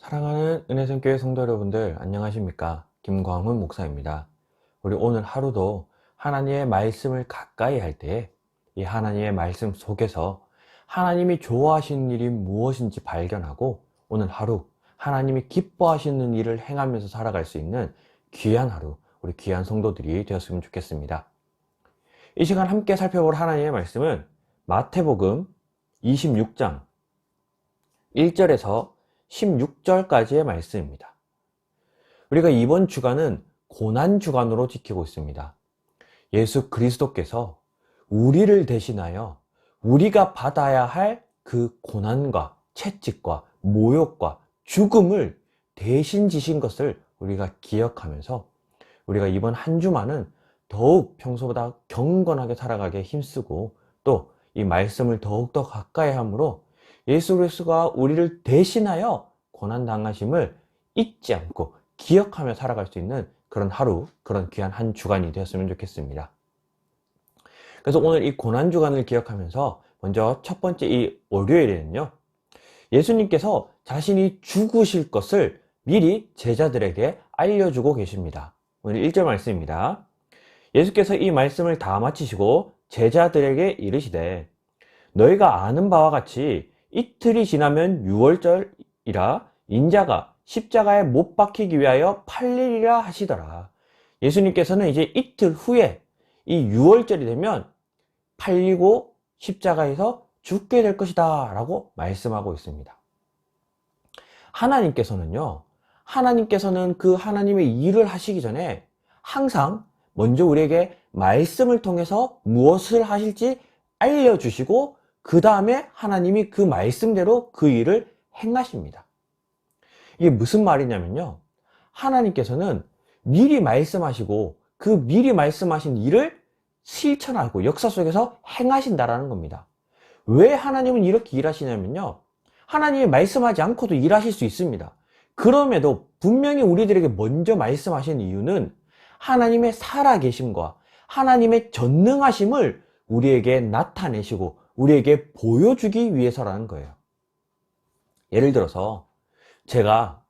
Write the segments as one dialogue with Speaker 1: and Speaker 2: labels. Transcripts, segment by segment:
Speaker 1: 사랑하는 은혜선교회 성도 여러분들 안녕하십니까? 김광훈 목사입니다. 우리 오늘 하루도 하나님의 말씀을 가까이 할 때 이 하나님의 말씀 속에서 하나님이 좋아하시는 일이 무엇인지 발견하고 오늘 하루 하나님이 기뻐하시는 일을 행하면서 살아갈 수 있는 귀한 하루, 우리 귀한 성도들이 되었으면 좋겠습니다. 이 시간 함께 살펴볼 하나님의 말씀은 마태복음 26장 1절에서 16절까지의 말씀입니다. 우리가 이번 주간은 고난주간으로 지키고 있습니다. 예수 그리스도께서 우리를 대신하여 우리가 받아야 할 그 고난과 채찍과 모욕과 죽음을 대신 지신 것을 우리가 기억하면서 우리가 이번 한 주만은 더욱 평소보다 경건하게 살아가게 힘쓰고 또 이 말씀을 더욱더 가까이 함으로 예수 그리스도가 우리를 대신하여 고난당하심을 잊지 않고 기억하며 살아갈 수 있는 그런 하루, 그런 귀한 한 주간이 되었으면 좋겠습니다. 그래서 오늘 이 고난주간을 기억하면서 먼저 첫 번째 이 월요일에는요, 예수님께서 자신이 죽으실 것을 미리 제자들에게 알려주고 계십니다. 오늘 1절 말씀입니다. 예수께서 이 말씀을 다 마치시고 제자들에게 이르시되 너희가 아는 바와 같이 이틀이 지나면 유월절이라 인자가 십자가에 못 박히기 위하여 팔리리라 하시더라. 예수님께서는 이제 이틀 후에 이 유월절이 되면 팔리고 십자가에서 죽게 될 것이다 라고 말씀하고 있습니다. 하나님께서는 그 하나님의 일을 하시기 전에 항상 먼저 우리에게 말씀을 통해서 무엇을 하실지 알려주시고 그 다음에 하나님이 그 말씀대로 그 일을 행하십니다. 이게 무슨 말이냐면요, 하나님께서는 미리 말씀하시고 그 미리 말씀하신 일을 실천하고 역사 속에서 행하신다라는 겁니다. 왜 하나님은 이렇게 일하시냐면요, 하나님이 말씀하지 않고도 일하실 수 있습니다. 그럼에도 분명히 우리들에게 먼저 말씀하신 이유는 하나님의 살아계심과 하나님의 전능하심을 우리에게 나타내시고 우리에게 보여주기 위해서라는 거예요. 예를 들어서 제가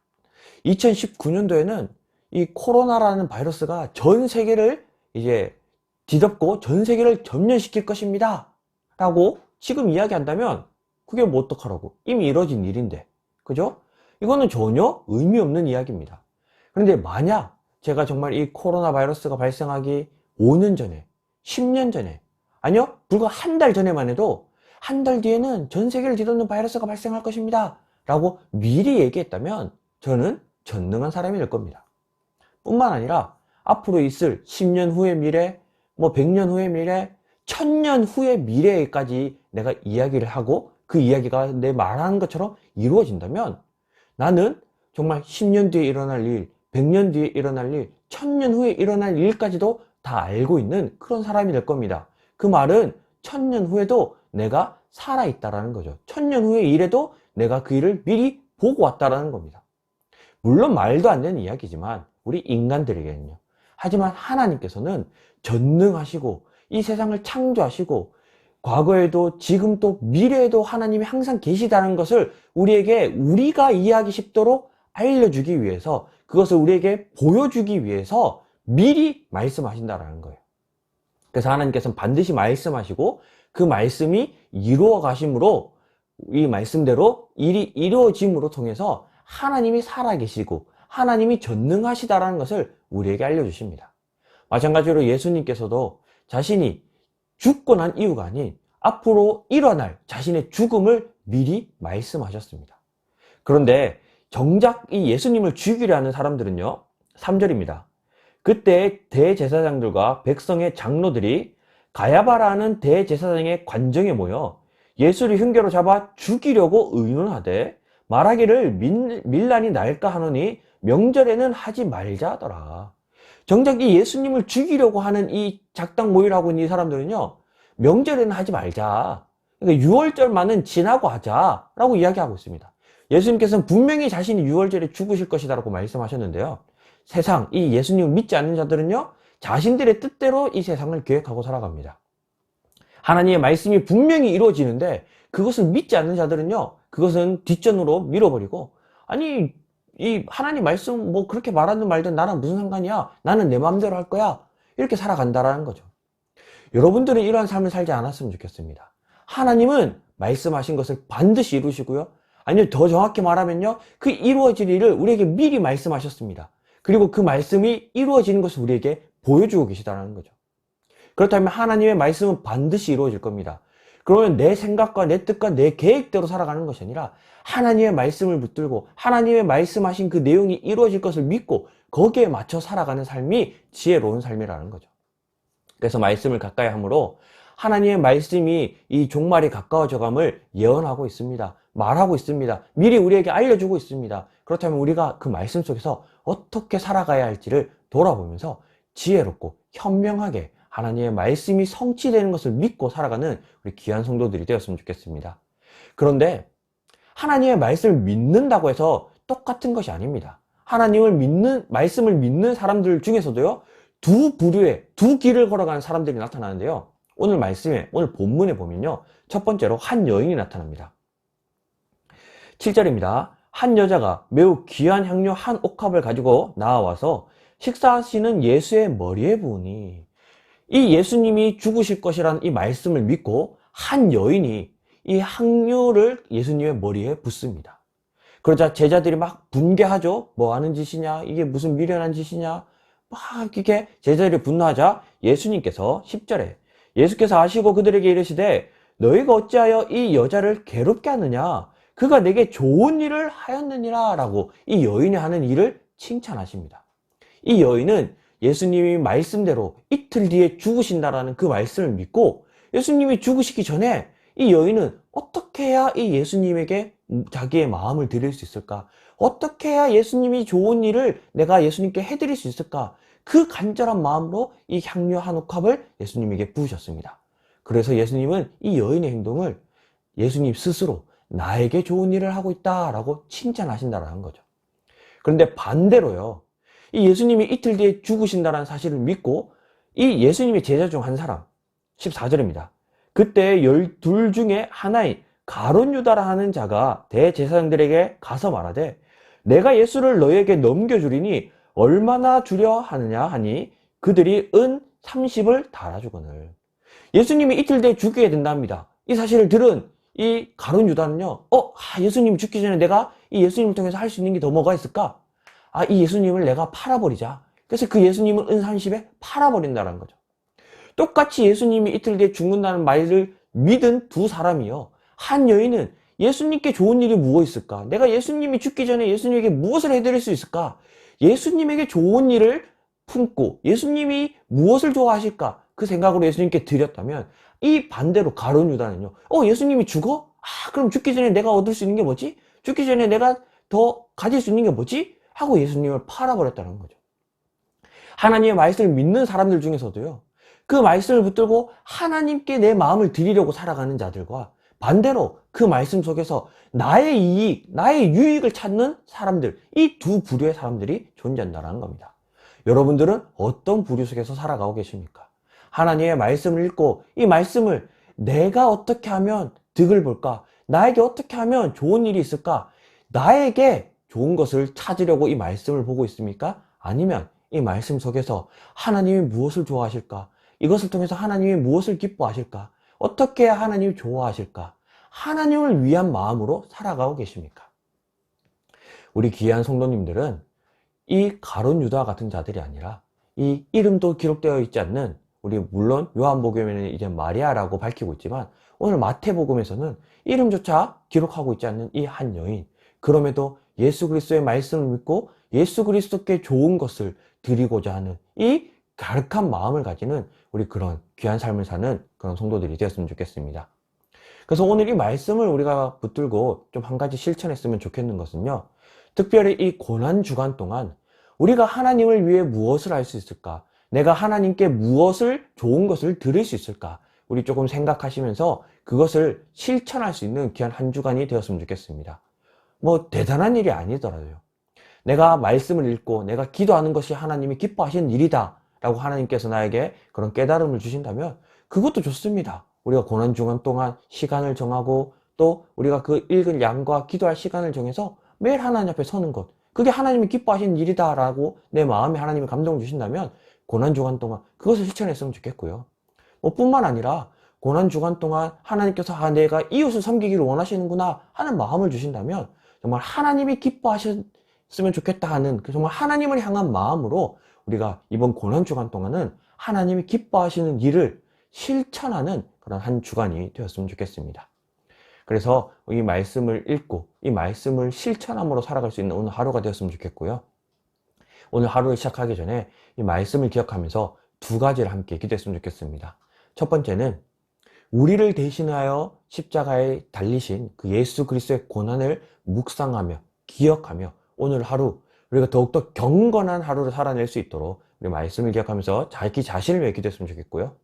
Speaker 1: 2019년도에는 이 코로나라는 바이러스가 전 세계를 이제 뒤덮고 전 세계를 전멸시킬 것입니다 라고 지금 이야기한다면 그게 뭐 어떡하라고, 이미 이뤄진 일인데, 그죠? 이거는 전혀 의미 없는 이야기입니다. 그런데 만약 제가 정말 이 코로나 바이러스가 발생하기 5년 전에, 10년 전에, 아니요, 불과 한 달 전에만 해도 한 달 뒤에는 전 세계를 뒤덮는 바이러스가 발생할 것입니다 라고 미리 얘기했다면 저는 전능한 사람이 될 겁니다. 뿐만 아니라 앞으로 있을 10년 후의 미래, 100년 후의 미래, 1000년 후의 미래까지 내가 이야기를 하고 그 이야기가 내 말하는 것처럼 이루어진다면 나는 정말 10년 뒤에 일어날 일, 100년 뒤에 일어날 일, 1000년 후에 일어날 일까지도 다 알고 있는 그런 사람이 될 겁니다. 그 말은 1000년 후에도 내가 살아있다라는 거죠. 1000년 후의 일에도 내가 그 일을 미리 보고 왔다라는 겁니다. 물론 말도 안 되는 이야기지만 우리 인간들에게는요. 하지만 하나님께서는 전능하시고 이 세상을 창조하시고 과거에도 지금도 미래에도 하나님이 항상 계시다는 것을 우리에게 우리가 이해하기 쉽도록 알려주기 위해서, 그것을 우리에게 보여주기 위해서 미리 말씀하신다는 거예요. 그래서 하나님께서는 반드시 말씀하시고 그 말씀이 이루어 가심으로, 이 말씀대로 일이 이루어짐으로 통해서 하나님이 살아계시고 하나님이 전능하시다라는 것을 우리에게 알려주십니다. 마찬가지로 예수님께서도 자신이 죽고 난 이유가 아닌 앞으로 일어날 자신의 죽음을 미리 말씀하셨습니다. 그런데 정작 이 예수님을 죽이려 하는 사람들은요, 3절입니다. 그때 대제사장들과 백성의 장로들이 가야바라는 대제사장의 관정에 모여 예수를 흉계로 잡아 죽이려고 의논하되 말하기를 밀란이 날까 하노니 명절에는 하지 말자 하더라. 정작 이 예수님을 죽이려고 하는 이 작당 모의라고 있는 이 사람들은요, 명절에는 하지 말자, 그러니까 6월절만은 지나고 하자라고 이야기하고 있습니다. 예수님께서는 분명히 자신이 6월절에 죽으실 것이다 라고 말씀하셨는데요, 세상, 이 예수님을 믿지 않는 자들은요, 자신들의 뜻대로 이 세상을 계획하고 살아갑니다. 하나님의 말씀이 분명히 이루어지는데 그것을 믿지 않는 자들은요, 그것은 뒷전으로 밀어버리고 아니, 이 하나님 말씀 뭐 그렇게 말하든 말든 나랑 무슨 상관이야? 나는 내 마음대로 할 거야. 이렇게 살아간다라는 거죠. 여러분들은 이러한 삶을 살지 않았으면 좋겠습니다. 하나님은 말씀하신 것을 반드시 이루시고요. 아니요, 더 정확히 말하면요, 그 이루어질 일을 우리에게 미리 말씀하셨습니다. 그리고 그 말씀이 이루어지는 것을 우리에게 보여주고 계시다는 거죠. 그렇다면 하나님의 말씀은 반드시 이루어질 겁니다. 그러면 내 생각과 내 뜻과 내 계획대로 살아가는 것이 아니라 하나님의 말씀을 붙들고 하나님의 말씀하신 그 내용이 이루어질 것을 믿고 거기에 맞춰 살아가는 삶이 지혜로운 삶이라는 거죠. 그래서 말씀을 가까이 함으로 하나님의 말씀이 이 종말이 가까워져감을 예언하고 있습니다. 말하고 있습니다. 미리 우리에게 알려주고 있습니다. 그렇다면 우리가 그 말씀 속에서 어떻게 살아가야 할지를 돌아보면서 지혜롭고 현명하게 하나님의 말씀이 성취되는 것을 믿고 살아가는 우리 귀한 성도들이 되었으면 좋겠습니다. 그런데 하나님의 말씀을 믿는다고 해서 똑같은 것이 아닙니다. 하나님을 믿는, 말씀을 믿는 사람들 중에서도요, 두 부류의, 두 길을 걸어가는 사람들이 나타나는데요. 오늘 말씀에, 오늘 본문에 보면요, 첫 번째로 한 여인이 나타납니다. 7절입니다. 한 여자가 매우 귀한 향료 한 옥합을 가지고 나와서 식사하시는 예수의 머리에 부으니, 이 예수님이 죽으실 것이라는 이 말씀을 믿고 한 여인이 이 향료를 예수님의 머리에 붓습니다. 그러자 제자들이 막 분개하죠. 뭐 하는 짓이냐? 이게 무슨 미련한 짓이냐? 막 이렇게 제자들이 분노하자 예수님께서 10절에 예수께서 아시고 그들에게 이르시되 너희가 어찌하여 이 여자를 괴롭게 하느냐? 그가 내게 좋은 일을 하였느니라 라고 이 여인이 하는 일을 칭찬하십니다. 이 여인은 예수님이 말씀대로 이틀 뒤에 죽으신다라는 그 말씀을 믿고 예수님이 죽으시기 전에 이 여인은 어떻게 해야 이 예수님에게 자기의 마음을 드릴 수 있을까? 어떻게 해야 예수님이 좋은 일을 내가 예수님께 해드릴 수 있을까? 그 간절한 마음으로 이 향료 한 옥합을 예수님에게 부으셨습니다. 그래서 예수님은 이 여인의 행동을 예수님 스스로 나에게 좋은 일을 하고 있다라고 칭찬하신다라는 거죠. 그런데 반대로요, 이 예수님이 이틀 뒤에 죽으신다는 사실을 믿고 이 예수님의 제자 중 한 사람, 14절입니다. 그때 12 중에 하나인 가룟 유다라 하는 자가 대제사장들에게 가서 말하되 내가 예수를 너에게 넘겨주리니 얼마나 주려 하느냐 하니 그들이 은 30을 달아주거늘. 예수님이 이틀 뒤에 죽게 된답니다. 이 사실을 들은 이 가룟 유다는요, 예수님이 죽기 전에 내가 이 예수님을 통해서 할 수 있는 게 더 뭐가 있을까? 이 예수님을 내가 팔아버리자. 그래서 그 예수님을 은 30에 팔아버린다는 거죠. 똑같이 예수님이 이틀 뒤에 죽는다는 말을 믿은 두 사람이요. 한 여인은 예수님께 좋은 일이 무엇 있을까? 내가 예수님이 죽기 전에 예수님에게 무엇을 해드릴 수 있을까? 예수님에게 좋은 일을 품고 예수님이 무엇을 좋아하실까? 그 생각으로 예수님께 드렸다면 이 반대로 가룟 유다는요. 예수님이 죽어? 그럼 죽기 전에 내가 얻을 수 있는 게 뭐지? 죽기 전에 내가 더 가질 수 있는 게 뭐지? 하고 예수님을 팔아버렸다는 거죠. 하나님의 말씀을 믿는 사람들 중에서도요. 그 말씀을 붙들고 하나님께 내 마음을 드리려고 살아가는 자들과 반대로 그 말씀 속에서 나의 이익, 나의 유익을 찾는 사람들, 이 두 부류의 사람들이 존재한다는 겁니다. 여러분들은 어떤 부류 속에서 살아가고 계십니까? 하나님의 말씀을 읽고 이 말씀을 내가 어떻게 하면 득을 볼까? 나에게 어떻게 하면 좋은 일이 있을까? 나에게 좋은 것을 찾으려고 이 말씀을 보고 있습니까? 아니면 이 말씀 속에서 하나님이 무엇을 좋아하실까? 이것을 통해서 하나님이 무엇을 기뻐하실까? 어떻게 해야 하나님이 좋아하실까? 하나님을 위한 마음으로 살아가고 계십니까? 우리 귀한 성도님들은 이 가룟 유다 같은 자들이 아니라 이 이름도 기록되어 있지 않는 우리 물론 요한복음에는 이제 마리아라고 밝히고 있지만 오늘 마태복음에서는 이름조차 기록하고 있지 않는 이 한 여인, 그럼에도 예수 그리스도의 말씀을 믿고 예수 그리스도께 좋은 것을 드리고자 하는 이 가득한 마음을 가지는 우리 그런 귀한 삶을 사는 그런 성도들이 되었으면 좋겠습니다. 그래서 오늘 이 말씀을 우리가 붙들고 좀 한 가지 실천했으면 좋겠는 것은요, 특별히 이 고난 주간 동안 우리가 하나님을 위해 무엇을 할 수 있을까? 내가 하나님께 무엇을 좋은 것을 드릴 수 있을까? 우리 조금 생각하시면서 그것을 실천할 수 있는 귀한 한 주간이 되었으면 좋겠습니다. 뭐 대단한 일이 아니더라도요. 내가 말씀을 읽고 내가 기도하는 것이 하나님이 기뻐하시는 일이다 라고 하나님께서 나에게 그런 깨달음을 주신다면 그것도 좋습니다. 우리가 고난 주간 동안 시간을 정하고 또 우리가 그 읽은 양과 기도할 시간을 정해서 매일 하나님 앞에 서는 것, 그게 하나님이 기뻐하시는 일이다라고 내 마음에 하나님이 감동을 주신다면 고난주간 동안 그것을 실천했으면 좋겠고요. 뿐만 아니라 고난주간 동안 하나님께서 내가 이웃을 섬기기를 원하시는구나 하는 마음을 주신다면 정말 하나님이 기뻐하셨으면 좋겠다 하는 정말 하나님을 향한 마음으로 우리가 이번 고난주간 동안은 하나님이 기뻐하시는 일을 실천하는 그런 한 주간이 되었으면 좋겠습니다. 그래서 이 말씀을 읽고 이 말씀을 실천함으로 살아갈 수 있는 오늘 하루가 되었으면 좋겠고요. 오늘 하루를 시작하기 전에 이 말씀을 기억하면서 두 가지를 함께 기도했으면 좋겠습니다. 첫 번째는 우리를 대신하여 십자가에 달리신 그 예수 그리스도의 고난을 묵상하며 기억하며 오늘 하루 우리가 더욱더 경건한 하루를 살아낼 수 있도록 우리 말씀을 기억하면서 자기 자신을 위해 기도했으면 좋겠고요.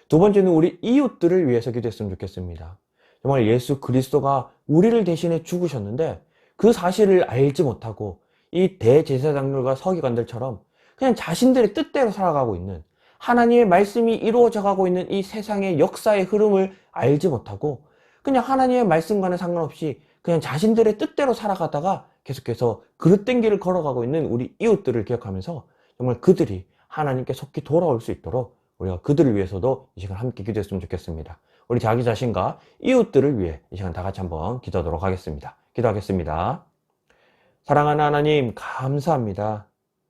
Speaker 1: 두 번째는 우리 이웃들을 위해서 기도했으면 좋겠습니다. 정말 예수 그리스도가 우리를 대신해 죽으셨는데 그 사실을 알지 못하고 이 대제사장들과 서기관들처럼 그냥 자신들의 뜻대로 살아가고 있는, 하나님의 말씀이 이루어져 가고 있는 이 세상의 역사의 흐름을 알지 못하고 그냥 하나님의 말씀과는 상관없이 그냥 자신들의 뜻대로 살아가다가 계속해서 그릇된 길을 걸어가고 있는 우리 이웃들을 기억하면서 정말 그들이 하나님께 속히 돌아올 수 있도록 우리가 그들을 위해서도 이 시간 함께 기도했으면 좋겠습니다. 우리 자기 자신과 이웃들을 위해 이 시간 다 같이 한번 기도하도록 하겠습니다. 기도하겠습니다. 사랑하는 하나님, 감사합니다.